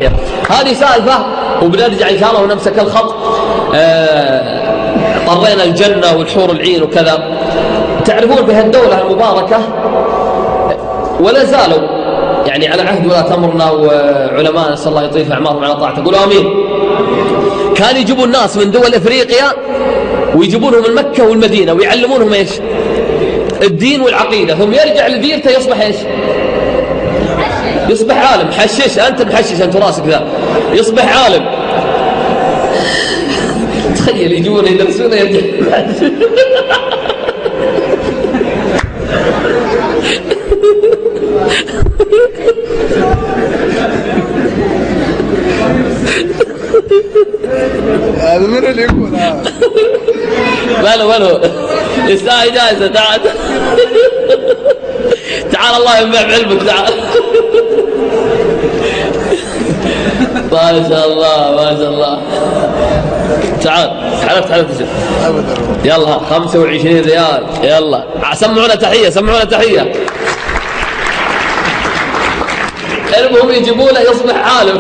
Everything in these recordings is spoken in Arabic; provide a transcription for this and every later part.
هذه سالفة وبنرجع إن شاء الله ونمسك الخط. طرينا الجنة والحور العين وكذا. تعرفون بهالدولة المباركة ولا زالوا يعني على عهد ولاة أمرنا وعلماء نسأل الله يطيل في أعمارهم على طاعته. قولوا آمين. كانوا يجيبون الناس من دول إفريقيا ويجيبونهم من مكة والمدينة ويعلمونهم إيش؟ الدين والعقيدة، ثم يرجع لديرته يصبح إيش؟ يصبح عالم. حشش أنت محشش أنت راسك ذا، يصبح عالم. تخيل يجون يدرسون يرجع هذا من اللي يقول ماله يستاهل جائزة. تعال تعال الله ينفع بعلمك. تعال ما شاء الله ما شاء الله. تعال حلفت يلا 25 ريال. يلا سمعونا تحية سمعونا تحية. المهم يجيبونه يصبح عالم.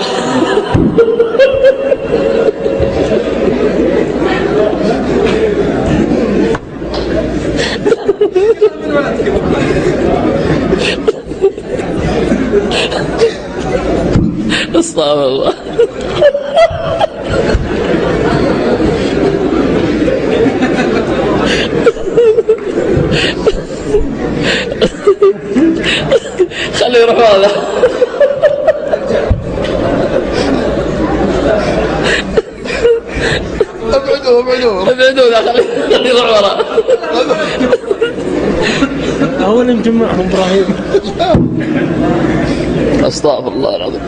استغفر الله. خليه يروح هذا. ابعدوه ذا خليه يروح ورا. هو اللي مجمعهم ابراهيم. استغفر الله العظيم.